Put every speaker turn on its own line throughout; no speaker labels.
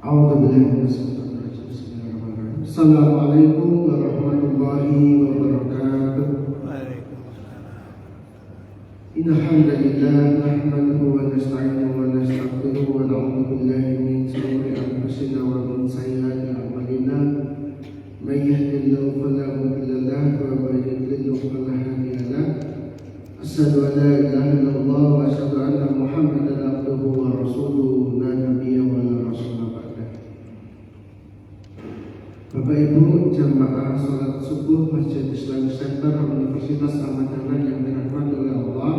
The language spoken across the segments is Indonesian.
Assalamualaikum warahmatullahi wabarakatuh. Innal hamdalillah nahmaduhu wa nasta'inuhu wa nastaghfiruhu wa na'udzu billahi min shururi anfusina wa min sayyiati a'malina. May yahdihillahu fala mudilla lahu wa may yudlil fala hadiya lahu. Asyhadu an la ilaha illallah wa asyhadu anna Muhammadan abduhu wa rasuluhu la nabiyya wa la rasula ba'dah. Bapak Ibu jamaah salat subuh Masjid Islamic Center Universitas Ahmad Dahlan yang dirahmati oleh Allah.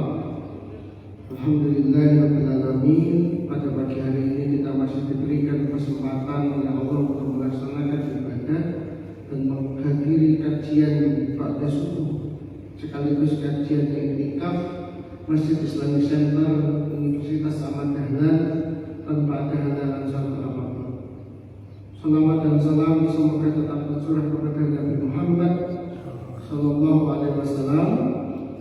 Alhamdulillahirabbil alamin. Pada pagi hari ini kita masih diberikan kesempatan oleh Allah untuk melaksanakan ibadah dan menghadiri kajian pada subuh sekaligus kajian iktikaf Masjid Islamic Center Universitas Ahmad Dahlan tanpa ada halangan satu apapun. Salawat dan salam semoga tetap tercurah kepada Nabi Muhammad Sallallahu Alaihi Wasallam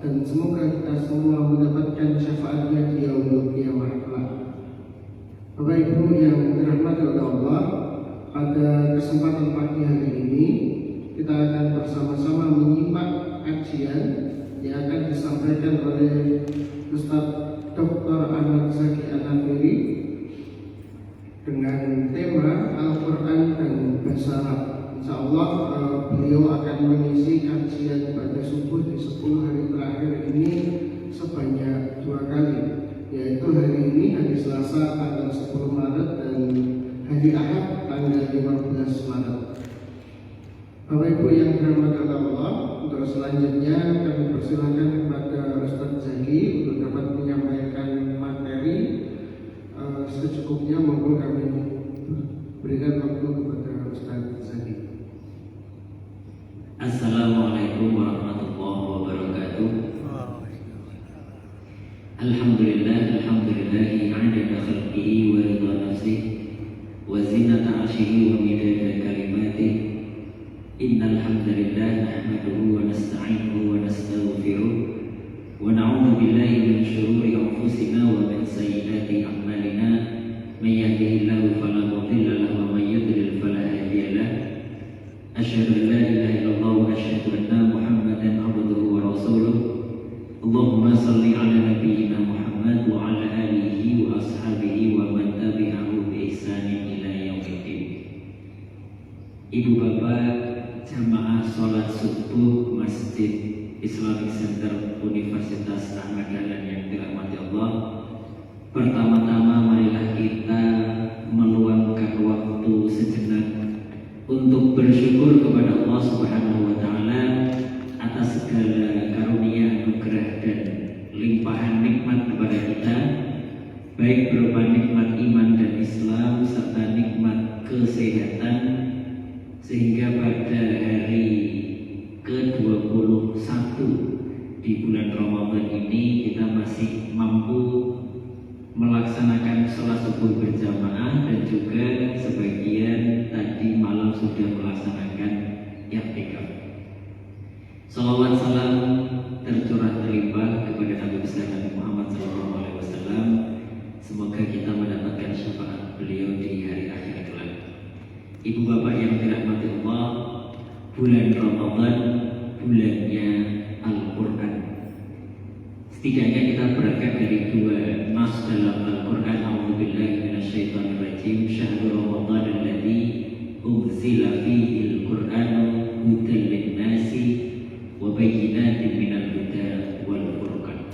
dan semoga kita semua mendapatkan syafaatnya di yaumul qiyamah kelak. Bapak Ibu yang dirahmati oleh Allah, pada kesempatan pagi hari ini kita akan bersama-sama menyimak kajian yang akan disampaikan oleh Ustaz Dr. Ahmad Zaki An-Nafiri dengan tema Al-Quran dan Bahasa Arab. InsyaAllah beliau akan mengisi kajian pada subuh di 10 hari terakhir ini sebanyak 2 kali, yaitu hari ini hari Selasa tanggal 10 Maret dan hari Ahad tanggal 15 Maret. Bapak Ibu yang dirahmati Allah, untuk selanjutnya kami persilakan kepada Ustaz Zaki untuk dapat menyampaikan materi secukupnya. Monggo kami berikan waktu kepada Ustaz Zaki.
Assalamualaikum warahmatullahi wabarakatuh. Alhamdulillah adada khalqihi wa ridha nafsihi wa zinata arshihi wa midada kalimatihi. Innal hamdalillah nahmaduhu wa nasta'inuhu wa nastaghfiruh wa na'udzu billahi min shururi anfusina wa min sayyiati a'malina. May yahdihillahu fala mudilla lahu wa may yudlil fala hadiya lahu. Asyhadu an la ilaha illallah wa asyhadu anna Muhammadan abduhu wa rasuluh. Allahumma shalli ala nabiyyina Muhammad wa ala alihi wa ashabihi wa man tabi'ahu bi ihsanin ila yaumiddin. Ibu bapak jamaah salat subuh Masjid Islamic Center Universitas Ahmad Dahlan yang dirahmati Allah, pertama-tama marilah kita meluangkan waktu sejenak untuk bersyukur kepada Allah Subhanahu wa taala atas segala karunia, anugerah dan limpahan nikmat kepada kita, baik berupa nikmat iman dan Islam serta nikmat kesehatan, sehingga pada hari ke-21 di bulan Ramadan ini kita masih mampu melaksanakan sholat subuh berjamaah dan juga sebagian tadi malam sudah melaksanakan i'tikaf. Salawat salam tercurah terlimpah kepada Nabi besar Nabi Muhammad SAW. Semoga kita mendapatkan syafaat beliau di hari akhir kelak. Ibu bapak yang dirahmati Allah, bulan Ramadan bulannya Al-Quran. Setidaknya kita berangkat dari 2 nas dalam Al-Quran. A'udzubillahi minasyaitonirrajim. Syahrul Ramadan alladzi unzila fihi al-Qur'anu hudan lin-nasi wa bayyinatin minal huda wal furqan.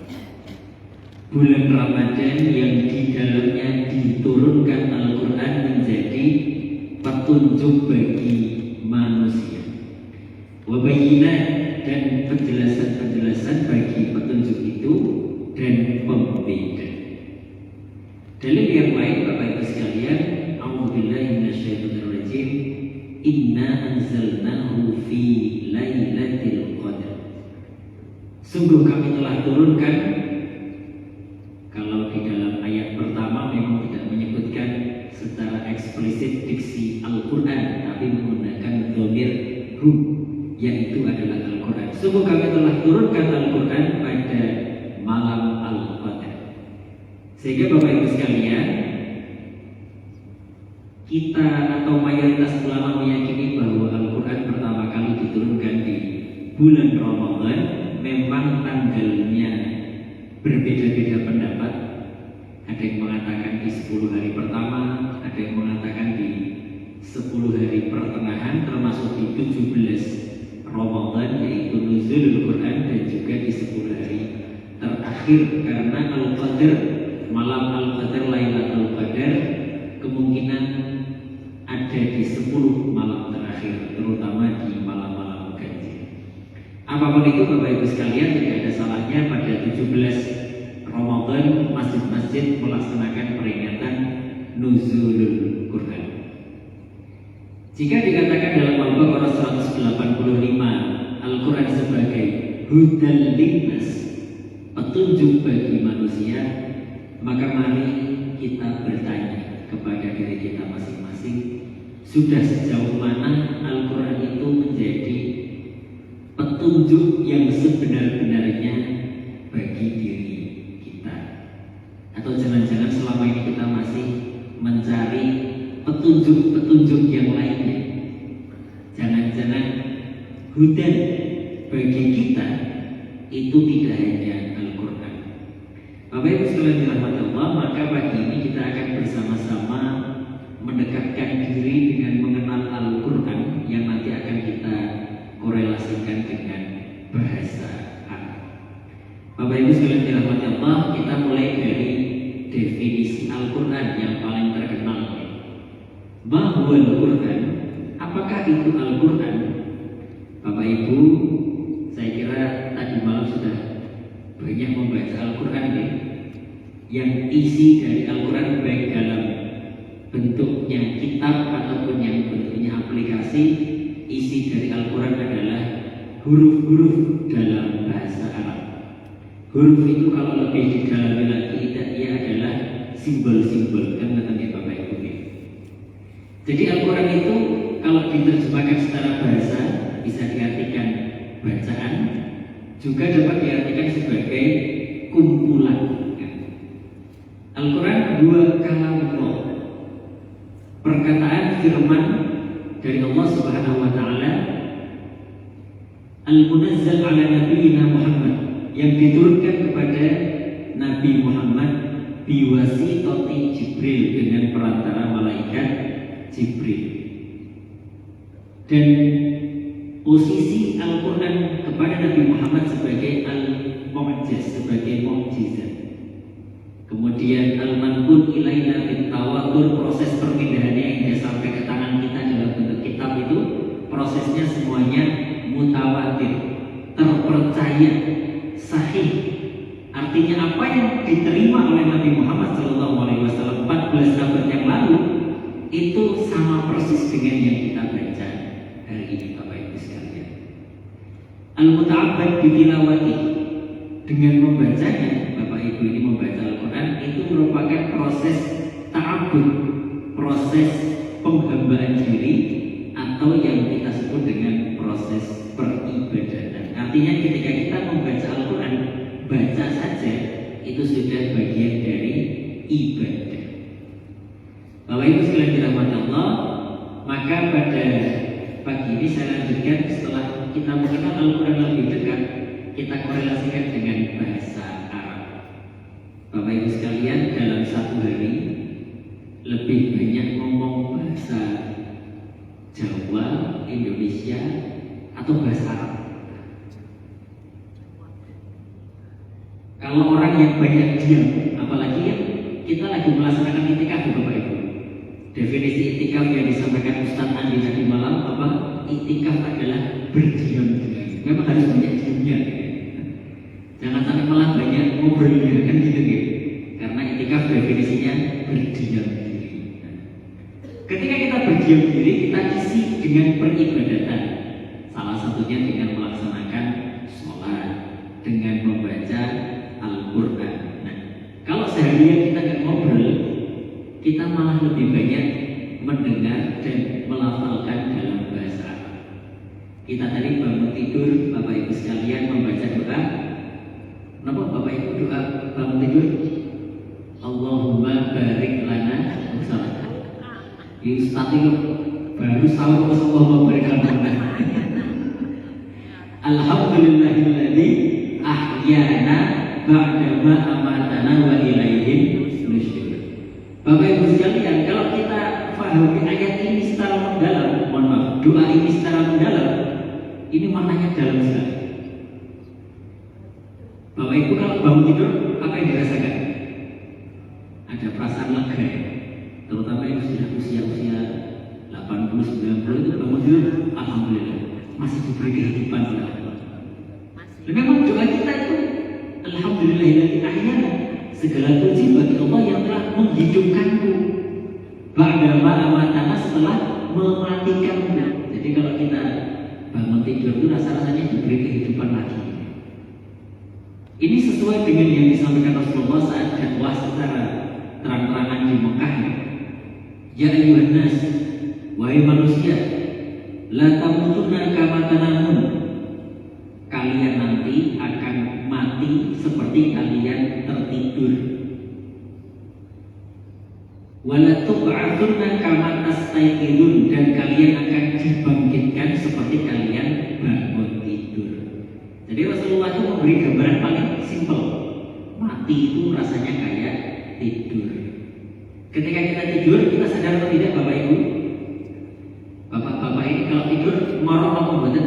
Bulan Ramadan yang di dalamnya diturunkan Al-Quran menjadi petunjuk bagi manusia, wabayinat dan penjelasan-penjelasan bagi petunjuk itu dan pembeda. Dalil yang lain Bapak Ibu sekalian, a'udzubillahi minasyaitonirrajim. Inna anzalnahu fi lailatul qadar. Sungguh kami telah turunkan. Kalau di dalam ayat pertama memang tidak menyebutkan secara eksplisit diksi Al-Quran, tapi menggunakan dhamir hu, yaitu adalah Al-Quran. Sungguh kami telah turunkan Al-Quran pada malam Al-Qadar. Sehingga Bapak Ibu sekalian, kita atau mayoritas ulama meyakini bahwa Al-Quran pertama kali diturunkan di bulan Ramadan. Memang tanggalnya berbeda-beda pendapat. Ada yang mengatakan di 10 hari pertama, ada yang mengatakan di 10 hari pertengahan, termasuk di 17 Ramadan yaitu Nuzulul Quran, dan juga di 10 hari terakhir, karena Al-Qadar, malam Al-Qadar, Lailatul Qadar kemungkinan ada di 10 malam terakhir, terutama di malam-malam ganjil. Apapun itu Bapak Ibu sekalian, tidak ada salahnya pada 17 Ramadan masjid-masjid melaksanakan peringatan Nuzulul Quran. Jika dikatakan dalam Al-Baqarah 185 Al-Quran sebagai hudal linnas, petunjuk bagi manusia, maka mari kita bertanya kepada diri kita masing-masing, sudah sejauh mana Al-Quran itu menjadi petunjuk yang sebenar-benarnya bagi diri kita? Atau jangan-jangan selama ini kita masih mencari petunjuk-petunjuk yang lainnya? Jangan-jangan hudan bagi kita itu tidak hanya Al-Quran. Bapak Ibu sekalian dirahmati Allah, maka pagi ini kita akan bersama-sama mendekatkan diri dengan mengenal Al-Quran yang nanti akan kita korelasikan dengan bahasa Arab. Bapak Ibu sekalian dirahmati Allah, kita mulai dari definisi Al-Quran yang paling terkenal. Bahwa Al-Quran, apakah itu Al-Quran? Bapak Ibu, saya kira tadi malam sudah banyak membaca Al-Quran ya. Yang isi dari Al-Quran baik dalam bentuknya kitab ataupun yang bentuknya aplikasi, isi dari Al-Quran adalah huruf-huruf dalam bahasa Arab. Huruf itu kalau lebih didalami lagi, ia adalah simbol-simbol, kan katanya Bapak Ibu. Jadi Al-Quran itu kalau diterjemahkan secara bahasa bisa diartikan bacaan, juga dapat diartikan sebagai kumpulan. Al-Quran dua kalamullah, perkataan firman dari Allah Subhanahu wa taala, al-munazzal ala nabiyina Muhammad, yang diturunkan kepada Nabi Muhammad biwasitati Jibril, dengan perantara malaikat Jibril. Dan posisi Al-Quran kepada Nabi Muhammad sebagai al-mu'jiz, sebagai mukjizat. Kemudian al-manqul ilaina bitawatur, proses perpindahannya yang dia sampai ke tangan kita dalam bentuk kitab itu prosesnya semuanya mutawatir, terpercaya, sahih. Artinya apa yang diterima oleh Nabi Muhammad SAW 14 abad yang lalu itu sama persis dengan yang kita baca hari ini, Bapak Ibu sekalian. Al-muta'abbad bitilawati, dengan membacanya, Bapak Ibu ini membaca Al-Quran itu merupakan proses ta'abbud, proses penghambaan diri, atau yang kita sebut dengan proses peribadatan. Artinya ketika kita membaca Al-Quran, baca saja itu sudah bagian dari ibadah. Bapak Ibu sekalian dirahmati Allah, maka pada pagi ini saya lanjutkan setelah kita mengenal Al-Quran lebih dekat, kita korelasikan dengan bahasa Arab. Bapak Ibu sekalian, dalam satu hari lebih banyak ngomong bahasa Jawa, Indonesia, atau bahasa Arab. Kalau orang yang banyak diam, apalagi ya kita lagi melaksanakan itikaf, Bapak Ibu. Definisi itikaf yang disampaikan Ustaz Andi tadi malam, apa? Itikaf adalah berdiam diri. Memang harus banyak diamnya. Jangan sampai malah banyak ngobrolnya, kan gitu ya. Karena itikaf definisinya berdiam diri. Ketika kita berdiam diri, kita isi dengan peribadatan. Salah satunya dengan melaksanakan sholat, dengan membaca Al-Quran. Nah, kalau seharian kita nggak ngobrol, kita malah lebih banyak mendengar dan melafalkan dalam bahasa Arab. Kita tadi bangun tidur, Bapak Ibu sekalian, membaca doa. Kenapa Bapak Ibu doa bangun tidur? Allahumma barik lana. Ustaz itu baru tahu Rasulullah memberikan berkah. Alhamdulillahilladzi ahyana ba'dama amatana wa ilaihi nusyur. Bapak Ibu sekalian, kalau kita pahami ayat ini secara mendalam, mohon maaf, doa ini secara mendalam, ini maknanya dalam sekali. Bapak Ibu kalau bangun tidur, apa yang dirasakan? Ada perasaan lega, terutama yang sudah usia-usia 80-90 itu bangun tidur, alhamdulillah masih diberi kehidupan oleh Allah. Dan memang doa kita itu alhamdulillahilladzi ahyana, segala puji bagi Allah yang telah menghidupkanku ba'dama amatana, setelah mematikanmu. Jadi kalau kita bangun tidur itu rasa-rasanya diberi kehidupan lagi. Ini sesuai dengan yang disampaikan Rasulullah saat dakwah secara terang-terangan di Mekah. Ya ayyuhan nas, wahai manusia, la tamutunna kama tanamun, kalian nanti akan mati seperti kalian tertidur. Wala tub'atsunna kama tastayqidun, dan kalian akan dibangkitkan seperti kalian bangun tidur. Jadi Rasulullah itu memberi gambaran paling simpel. Mati itu rasanya kayak tidur. Ketika kita tidur, kita sadar atau tidak Bapak Ibu? Bapak-bapak ini kalau tidur ngorok apa mboten?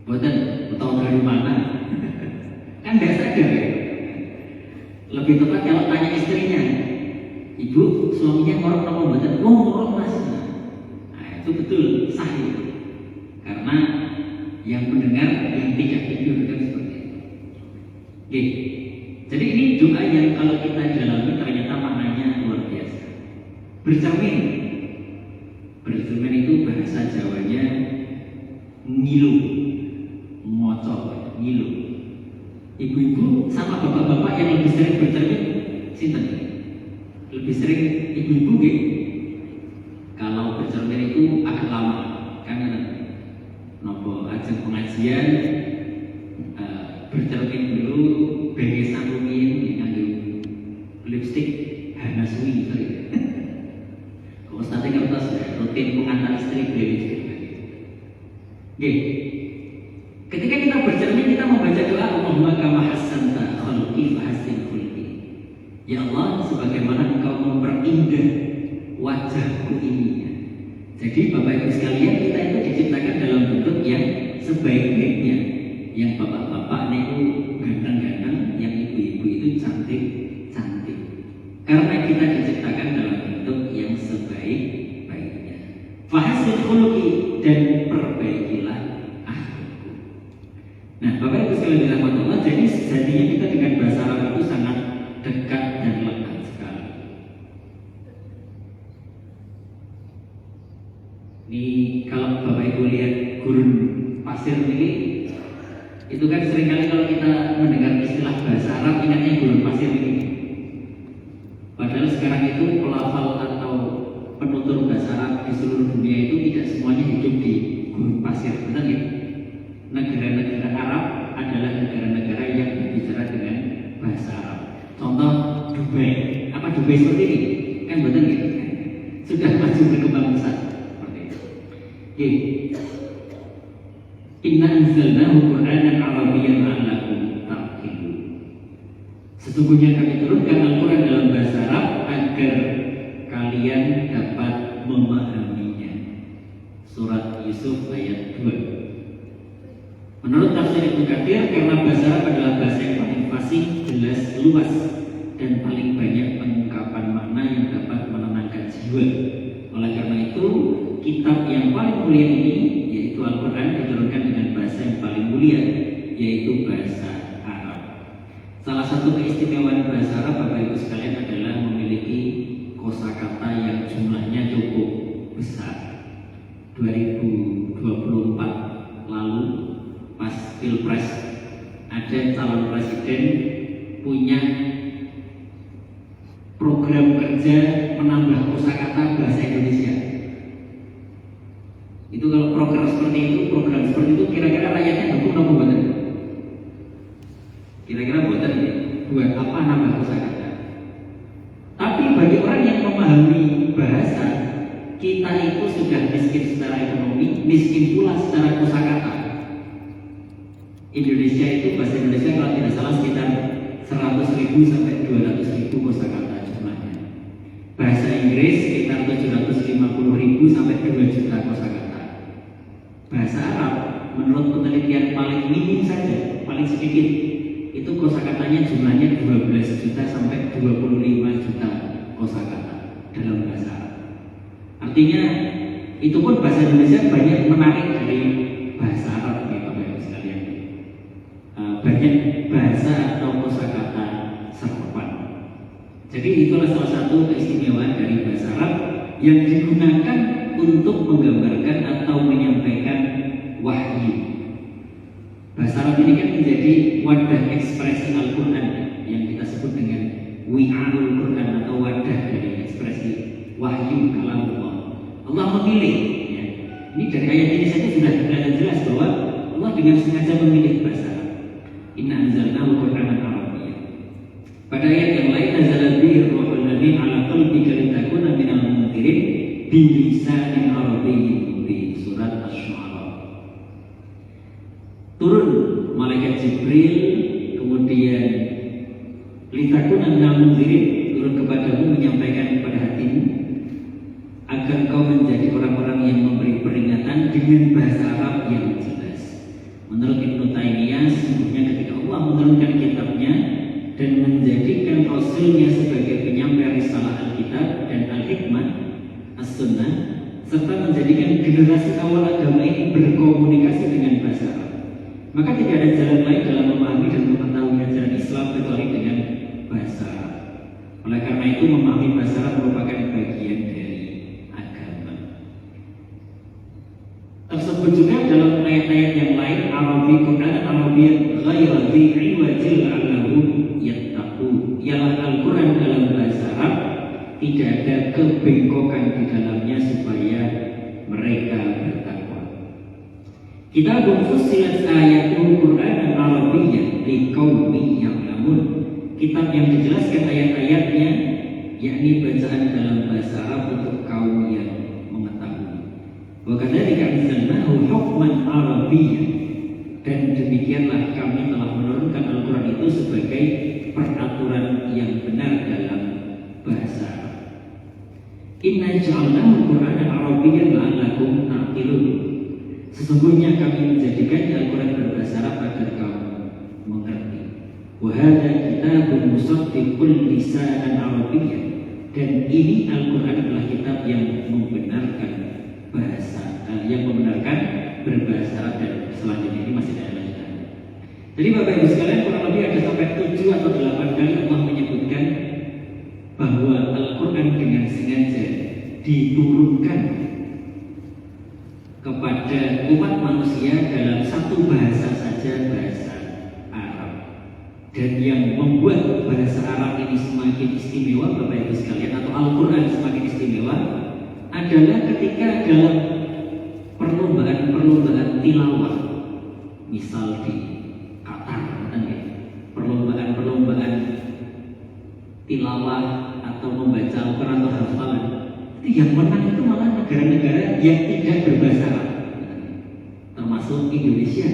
Mboten, tahu dari mana? Kan enggak sadar ya. Lebih tepat kalau tanya istrinya, Ibu, suaminya ngorok apa mboten? Oh, ngorok Mas. Nah, itu betul, sahih. Karena yang mendengar yang tidak tidur kan seperti itu. Oke. Jadi ini doa yang kalau kita dalami ternyata maknanya luar biasa. Bercermin. Bercermin itu bahasa Jawanya ngilu, ngocok, ngilu. Ibu-ibu sama bapak-bapak yang lebih sering bercermin, sinten? Lebih sering ibu-ibu nggih. Kalau bercermin itu agak lama, kan? Nopo ajeng pengajian bercermin dulu, begesan rumiyin nganggo lipstik Hana Suwi gitu. Kalau Ustaz kertas rutin pengantar istri beli lipstik. Oke. Ketika kita bercermin, kita membaca doa Allahumma kama hassanta khalqi fa hassin khulqi. Ya Allah, sebagaimana Engkau memperindah wajahku ini. Jadi Bapak Ibu sekalian, kita itu diciptakan dalam bentuk yang sebaik-baiknya. Yang bapak-bapak itu ganteng-ganteng, yang ibu-ibu itu cantik-cantik. Karena kita diciptakan dalam bentuk yang sebaik-baiknya. Fahassin khuluqi, dan perbaikilah akhlakku. Nah, Bapak Ibu sekalian dirahmati Allah, jadi sejatinya kita dengan bahasa Arab itu sangat dekat dan lekat sekali. Ini kalau Bapak Ibu lihat gurun pasir ini, itu kan seringkali kalau kita mendengar istilah bahasa Arab ingatnya gurun pasir ini. Padahal sekarang itu pelafal atau penutur bahasa Arab di seluruh dunia itu tidak semuanya hidup di gurun pasir, benar ya? Negara-negara Arab adalah negara-negara yang berbicara dengan bahasa Arab. Contoh Dubai, apa Dubai seperti ini? Kan benar ya? Sudah maju berkembang besar. Inna anzalnahu Qur'anan Arabiyyan la'allakum ta'qilun. Sesungguhnya kami turunkan Al-Quran dalam bahasa Arab agar kalian dapat memahaminya. Surat Yusuf ayat 2. Menurut tafsir Ibnu Katsir, karena bahasa Arab adalah bahasa yang paling fasih, jelas, luas, dan paling banyak pengungkapan makna yang dapat menenangkan jiwa. Oleh karena itu, kitab yang paling mulia ini, yaitu Al-Quran, diturunkan dengan bahasa yang paling mulia, yaitu bahasa Arab. Salah satu keistimewaan bahasa Arab, Bapak Ibu sekalian, adalah memiliki kosakata yang jumlahnya cukup besar. 2024 lalu, pas Pilpres, ada calon presiden punya program kerja menambah kosakata bahasa Indonesia. Itu kalau program seperti itu kira-kira rakyatnya dukung apa buatan? Kira-kira buatan ya? Buat apa nambah kosakata? Tapi bagi orang yang memahami itu sudah miskin secara ekonomi, miskin pula secara kosakata. Indonesia itu, bahasa Indonesia kalau tidak salah sekitar 100.000 sampai 200.000 kosakata jumlahnya. Bahasa Inggris sekitar 750.000 sampai 2 juta kosakata. Bahasa Arab menurut penelitian paling minim saja, paling sedikit, itu kosakatanya jumlahnya 12 juta sampai 25 juta kosakata dalam bahasa Arab. Artinya itu pun bahasa Indonesia banyak menarik dari bahasa Arab ya Bapak Ibu sekalian. Banyak bahasa atau kosakata serapan. Jadi itulah salah satu keistimewaan dari bahasa Arab yang digunakan untuk menggambarkan atau menyampaikan wahyu. Bahasa Arab ini kan menjadi wadah ekspresi Al-Quran yang kita sebut dengan wi'a'ul Quran atau wadah dari ekspresi wahyu kalamullah. Allah memilih ya. Ini dari ayat ini saja sudah kelihatan jelas bahwa Allah dengan sengaja memilih bahasa Arab. Inna anzalnahu Qur'anan Arabiyyan. Pada ayat yang lain, nazala bihi ruhul ladzi ala qalbika litakuna minal munzirin bilisanin arabiyyin mubin. Surat Asy-Syu'ara. Turun malaikat Jibril, kemudian litakuna minal munzirin, turun kepadamu menyampaikan kepada hatimu agar kau menjadi orang-orang yang memberi peringatan dengan bahasa Arab yang jelas. Menurut Ibnu Taimiyah, sesungguhnya ketika Allah menurunkan kitabnya dan menjadikan Rasulnya sebagai penyampai risalah Alkitab dan Al-Hikmah, As-Sunnah, serta menjadikan generasi awal agama ini berkomunikasi dengan bahasa Arab, maka tidak ada jalan lain dalam memahami dan mengetahui ajaran Islam kecuali dengan bahasa Arab. Oleh karena itu, memahami bahasa Arab merupakan bagian dari agama. Tersebut juga dalam ayat-ayat yang lain, Arabi Quran Arabiyyan ghayra dhi wajil la'allahum yattaqun. Ialah Al-Quran dalam bahasa Arab, tidak ada kebengkokan di dalamnya supaya mereka bertakwa. Kitabun fussilat ayatul Quran Arabiyyan liqaumin ya'lamun. Kitab yang dijelaskan ayat-ayatnya, yakni bacaan dalam bahasa Arab untuk kaum yang mengetahui. Wa kadzalika anzalnahu hukman arabiyyan. Dan demikianlah kami telah menurunkan Al-Quran itu sebagai peraturan yang benar dalam bahasa Arab. Inna ja'alnahu Qur'anan Arabiyyan la'allakum ta'qilun. Sesungguhnya kami menjadikan Al-Quran berbahasa Arab agar kamu mengerti. Wa hadza kitabun musaddiqul lisanan arabiyyan. Dan ini Al-Quran adalah kitab yang membenarkan bahasa, yang membenarkan berbahasa Arab. Dan selanjutnya ini masih ada lanjutan. Jadi Bapak Ibu sekalian, kurang lebih ada sampai 7 atau 8 kali Allah menyebutkan bahwa Al-Quran dengan sengaja diturunkan kepada umat manusia dalam satu bahasa saja, bahasa Arab. Dan yang membuat bahasa Arab ini semakin istimewa Bapak Ibu sekalian, atau Al-Quran semakin istimewa, adalah ketika dalam perlombaan tilawah, misal di Qatar, perlombaan tilawah atau membaca Al-Quran atau hafalan, itu yang menang itu malah negara-negara yang tidak berbahasa Arab, termasuk Indonesia.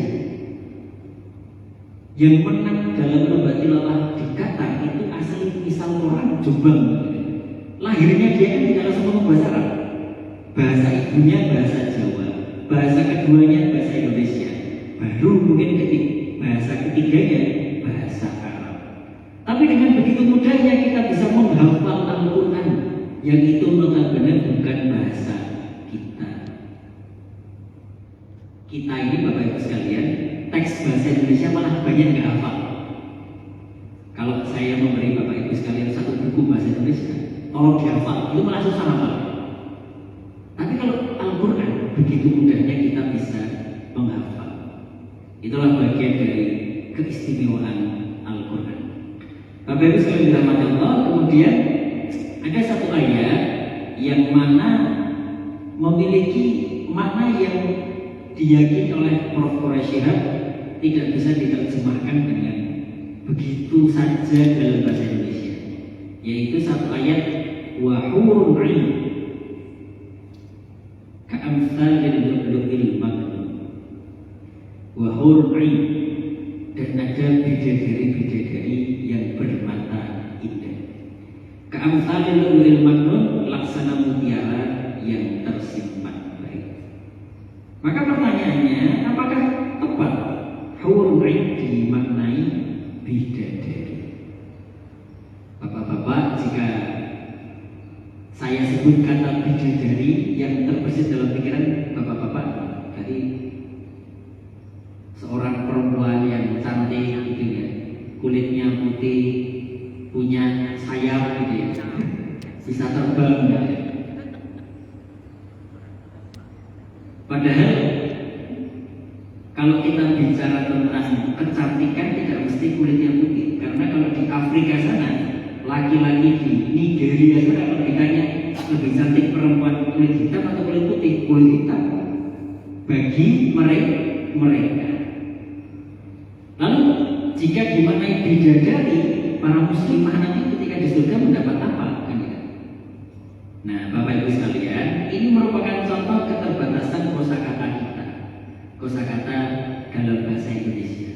Yang menang dalam lomba tilawah di Qatar itu asal misal orang Jombang, lahirnya dia kan tidak langsung ngomong bahasa Arab, bahasa ibunya bahasa Jawa, bahasa keduanya bahasa Indonesia, baru mungkin bahasa ketiganya bahasa Arab. Tapi dengan begitu mudahnya kita bisa menghafal Al-Quran yang itu notabene bukan bahasa kita. Kita ini Bapak Ibu sekalian, teks bahasa Indonesia malah banyak nggak hafal. Kalau saya memberi Bapak Ibu sekalian satu buku bahasa Indonesia, tolong dihafal, itu malah susah hafal. Tapi kalau Al-Quran, begitu mudahnya kita bisa menghafal. Itulah bagian dari keistimewaan Al-Quran. Bapak Ibu sekalian dirahmati Allah, kemudian ada satu ayat yang mana memiliki makna yang diyakini oleh Prof. Quraisyihab tidak bisa diterjemahkan dengan begitu saja dalam bahasa Indonesia, yaitu satu ayat wa hurun 'ain. hurun ain, dan ada bidadari-bidadari yang bermata indah. Ka'amsalil lu'lu'il maknun, laksana mutiara yang tersimpan baik. Maka pertanyaannya, apakah tepat hurun ain dimaknai bidadari? Bapak-bapak, jika saya sebut kata bidadari yang terbesit dalam pikiran bapak-bapak, tadi seorang perempuan yang cantik gitu ya, kulitnya putih, punya sayap gitu ya, bisa terbang ya. Padahal kalau kita bicara tentang kecantikan tidak mesti kulitnya putih, karena kalau di Afrika sana, laki-laki di Nigeria sana kalau ditanya lebih cantik perempuan kulit hitam atau kulit putih, kulit hitam bagi mereka. Lalu jika dimaknai bidadari, para muslimah nanti ketika di surga mendapat apa? Kan ya? Nah, Bapak Ibu sekalian, ini merupakan contoh keterbatasan kosakata kita, kosakata dalam bahasa Indonesia.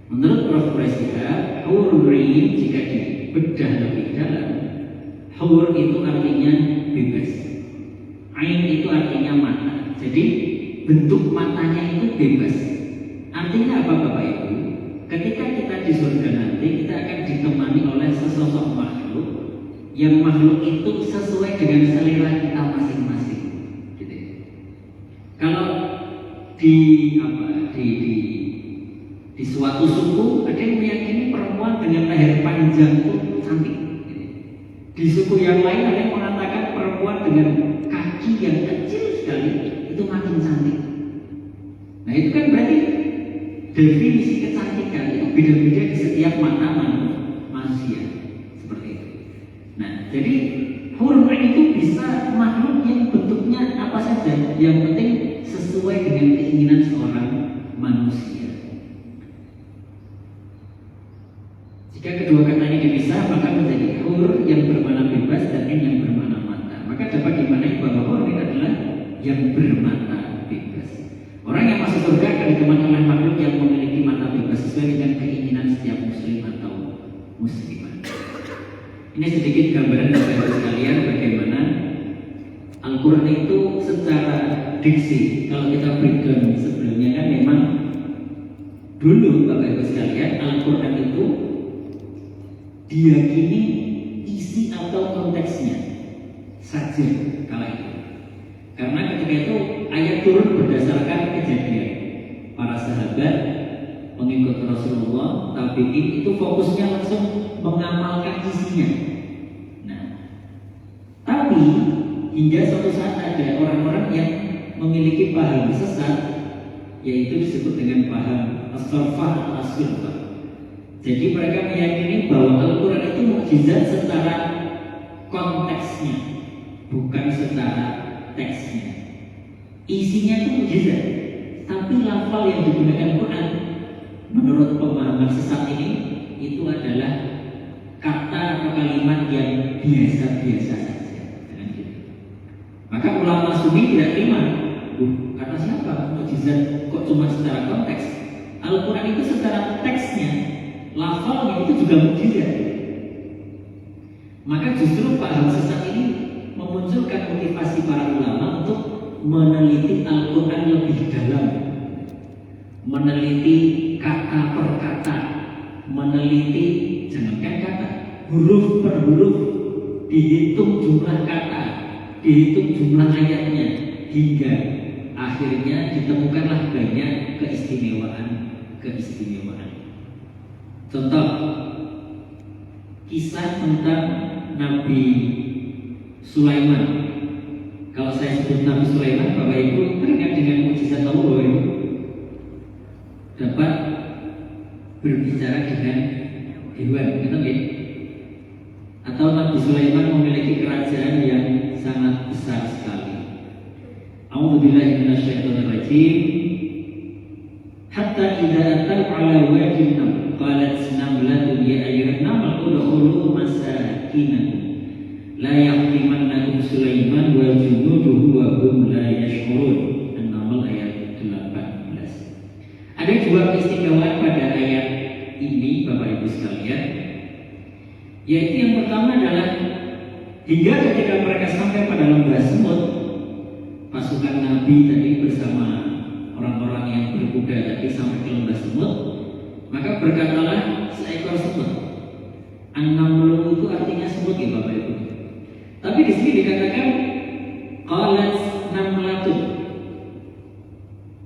Menurut Prof. Presida, hurun ain jika dibedah lebih dalam, hur itu artinya bebas, ain itu artinya mata. Jadi bentuk matanya itu bebas. Artinya apa Bapak Ibu? Ketika kita di surga nanti, kita akan ditemani oleh sesosok makhluk, yang makhluk itu sesuai dengan selera kita masing-masing. Gitu. Kalau di suatu suku ada yang meyakini perempuan dengan leher panjang itu cantik. Gitu. Di suku yang lain ada yang mengatakan perempuan dengan kaki yang kecil sekali itu makin cantik. Nah itu kan berarti definisi kecantikan itu beda-beda di setiap mata manusia, seperti itu. Nah, jadi hurun ain itu bisa makhluk yang bentuknya apa saja, yang penting sesuai dengan keinginan seorang manusia. Jika kedua kata ini dipisah, maka menjadi hur yang bermakna bebas dan ain yang bermakna mata. Maka dapat dimaknai bahwa hur ini adalah yang bermata bebas. Orang yang masuk surga akan ditemani oleh makhluk yang memiliki mata bebas sesuai dengan keinginan setiap muslim atau muslimah. Ini sedikit gambaran Bapak Ibu sekalian bagaimana Al-Quran itu secara diksi. Kalau kita breakdown sebelumnya kan memang dulu Bapak Ibu sekalian Al-Quran itu diyakini isi atau konteksnya saja kala itu. Karena ketika itu ayat turun berdasarkan kejadian para sahabat, pengikut Rasulullah, tabi'in itu fokusnya langsung mengamalkan isinya. Nah, tapi hingga suatu saat ada orang-orang yang memiliki paham sesat, yaitu disebut dengan paham as-sarfah atau as-sirfah. Jadi mereka meyakini bahwa Al-Quran itu mukjizat secara konteksnya, bukan secara teksnya. Isinya itu mukjizat, tapi lafal yang digunakan Quran menurut pemahaman sesat ini itu adalah kata atau kalimat yang biasa-biasa saja. Maka ulama Sunni tidak terima. Kata siapa? Mukjizat kok cuma secara konteks? Al-Quran itu secara teksnya, lafalnya itu juga mukjizat. Maka justru paham sesat ini memunculkan motivasi para ulama untuk meneliti Al-Quran lebih dalam, meneliti kata per kata, meneliti jangankan kata, huruf per huruf, dihitung jumlah kata, dihitung jumlah ayatnya, hingga akhirnya ditemukanlah banyak keistimewaan. Contoh kisah tentang Nabi Sulaiman. Kalau saya sebut Nabi Sulaiman, Bapak Ibu teringat dengan mukjizat Allah itu dapat berbicara dengan hewan, gitu ya? Atau Nabi Sulaiman memiliki kerajaan yang sangat besar sekali. A'udzubillahi minasyaitonirrajim. Hatta idza ataw ala wadi nam qalat namlatun ya ayyuhan namal udkhulu masakinakum la yahtimannakum Sulaiman wa junuduhu wa hum la yash'urun. An-Naml ayat 18. Ada dua pasukan Nabi tadi bersama orang-orang yang berkuda tadi sampai ke lembah semut, maka berkatalah seekor semut. An-namlu itu artinya semut ya Bapak Ibu. Tapi di sini dikatakan qalat namlatun,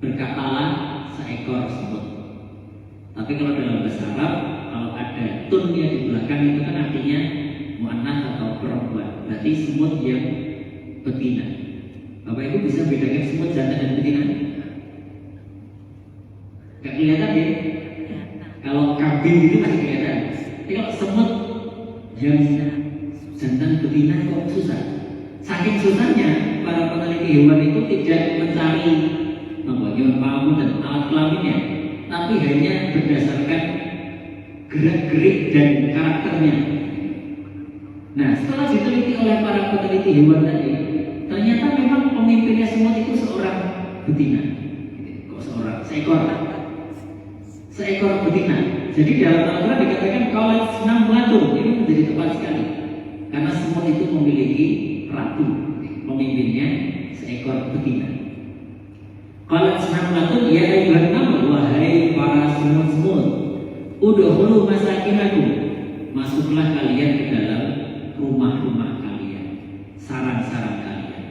berkatalah seekor semut. Tapi kalau dalam bahasa Arab, kalau ada tunnya di belakang itu kan artinya muannats atau perempuan. Berarti semut yang betina. Bapak Ibu bisa bedakan semut jantan dan betina? Gak kelihatan ya? Kalau kambing itu masih kelihatan. Tapi kalau semut yang jantan betina kok susah. Saking susahnya para peneliti hewan itu tidak mencari hewan pamun dan alat kelaminnya, tapi hanya berdasarkan gerak-gerik dan karakternya. Nah, setelah diteliti oleh para peneliti hewan tadi, ternyata memang pemimpinnya semut itu seorang betina. Kok seekor betina. Jadi dalam Al-Quran dikatakan qalat namlatun, ini menjadi tepat sekali. Karena semut itu memiliki ratu, pemimpinnya seekor betina. Qalat namlatun ya ayyuhan naml, wahai para semut-semut, udkhulu masakinakum, masuklah kalian ke dalam rumah-rumah kalian, sarang-sarang kalian.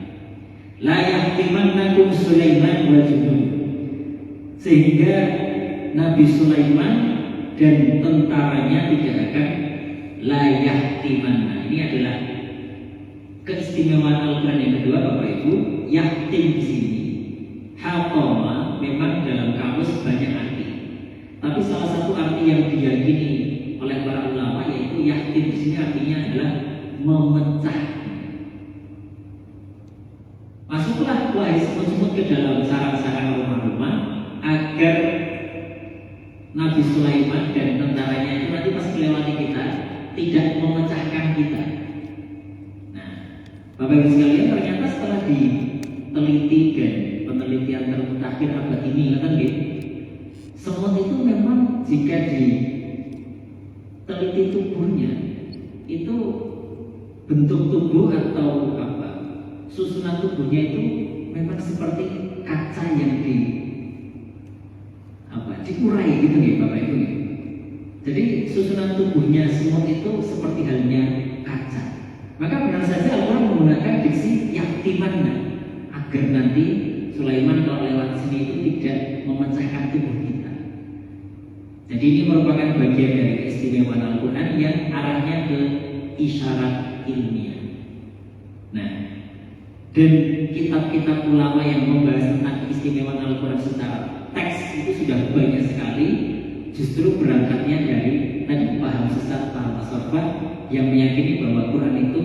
La yahtimannakum Sulaiman wa junud, sehingga Nabi Sulaiman dan tentaranya tidak akan la yahtimanna. Ini adalah keistimewaan Al-Quran yang kedua Bapak Ibu. Yahtim di sini hatoma memang dalam kamus banyak arti, tapi salah satu arti yang diyakini oleh para ulama yaitu yahtim di sini artinya adalah memecah. Masuklah wahai semut-semut ke dalam sarang-sarang rumah-rumah agar Nabi Sulaiman dan tentaranya itu nanti pas melewati kita tidak memecahkan kita. Nah, Bapak Ibu sekalian, ternyata setelah diteliti dan penelitian termutakhir abad ini, kan gitu, semut itu memang jika diteliti tubuhnya itu bentuk tubuh atau apa, susunan tubuhnya itu memang seperti kaca yang dikurai gitu nih Bapak Ibu. Jadi susunan tubuhnya semut itu seperti halnya kaca. Maka benar saja Al-Quran menggunakan diksi yahtimanna agar nanti Sulaiman kalau lewat sini itu tidak memecahkan tubuh kita. Jadi ini merupakan bagian dari keistimewaan Al-Quran yang arahnya ke isyarat ilmiah. Nah, dan kitab-kitab ulama yang membahas tentang keistimewaan Al-Quran secara teks itu sudah banyak sekali. Justru berangkatnya dari tadi paham sesat, paham asofah yang meyakini bahwa Quran itu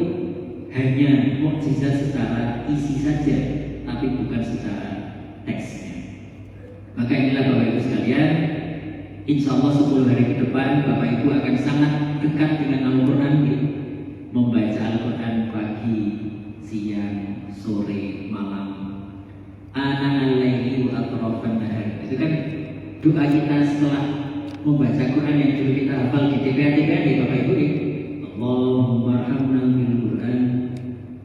hanya mukjizat secara isi saja, tapi bukan secara teksnya. Maka inilah Bapak Ibu sekalian, insya Allah 10 hari ke depan Bapak Ibu akan sangat dekat dengan Al-Quran, membaca Al-Quran pagi, siang, sore, malam, ana al-laili wa atrafan nahar. Itu kan doa kita setelah membaca Quran yang dulu kita hafal di TPA-TPA nih Bapak Ibu nih. Allahumma arhamna bil Quran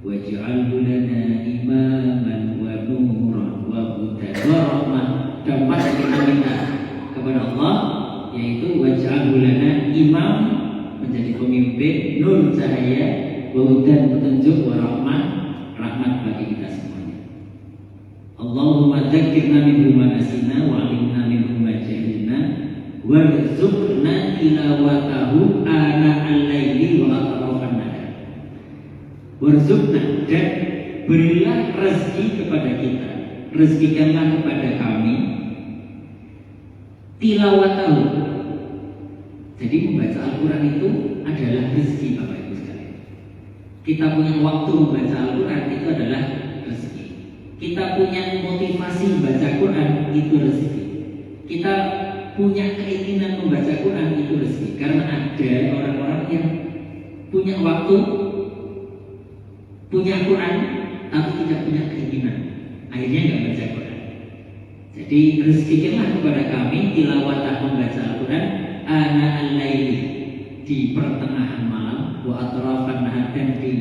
waj'alhu lana imaman wa nuran wa hudan wa rahmah. Dampak yang kita minta kepada Allah yaitu waj'alhu lana imam, menjadi pemimpin, nur cahaya, wa hudan petunjuk, wa rahmah, rahmat bagi kita semuanya. Allahumma dzakirna minhu ma nasina wa 'allimna minhu ma jahilna warzuqna tilawatahu ana al-laili wa atrafan nahar. Warzuqna, dan berilah rezeki kepada kita, rezekikanlah kepada kami tilawatahu. Jadi membaca Al-Quran itu adalah rezeki Bapak Ibu sekalian. Kita punya waktu membaca Al-Quran itu adalah rezeki. Kita punya motivasi membaca Quran itu rezeki. Kita punya keinginan membaca Quran itu rezeki. Karena ada orang-orang yang punya waktu, punya Quran, tapi tidak punya keinginan, akhirnya nggak baca Quran. Jadi rezekikanlah kepada kami tilawatah membaca Al-Quran ana al-laili, di pertengahan malam, wa atrafan nahar, dan di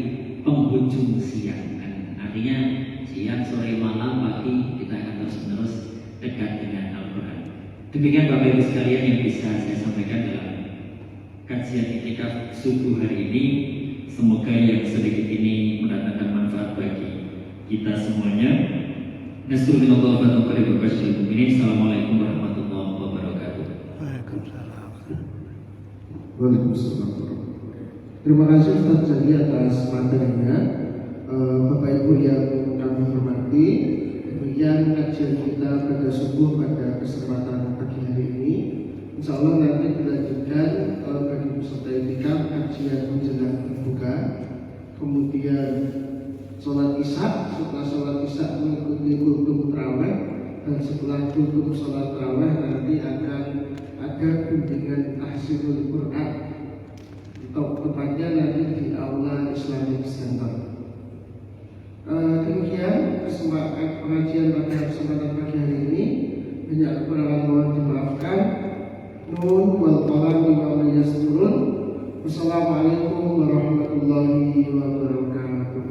penghujung siang. Artinya siang, sore, malam awali, kita akan terus-menerus dekat dengan Al-Quran. Demikian Bapak Ibu sekalian yang bisa saya sampaikan dalam kajian iktikaf subuh hari ini. Semoga yang sedikit ini mendatangkan manfaat bagi kita semuanya. Nasrulillah wa taufiq wa Assalamualaikum warahmatullahi wabarakatuh.
Waalaikumsalam. Terima kasih Ustaz Zaki atas materinya. Bapak Ibu yang kami hormati, demikian kajian kita pada subuh pada kesempatan pagi hari ini. Insya Allah nanti dilanjutkan bagi peserta iktikaf kajian menjelang berbuka, kemudian sholat isya. Setelah sholat isya mengikuti kultum tarawih, dan setelah kultum sholat tarawih nanti akan ada bimbingan tahsinul Quran, atau tepatnya nanti di aula Islamic Center. Demikian kesempatan pengajian pada kesempatan pagi hari ini. Banyak kekurangan mohon dimaafkan. Nun wal qalam bima yasturun. Wassalamualaikum warahmatullahi wabarakatuh.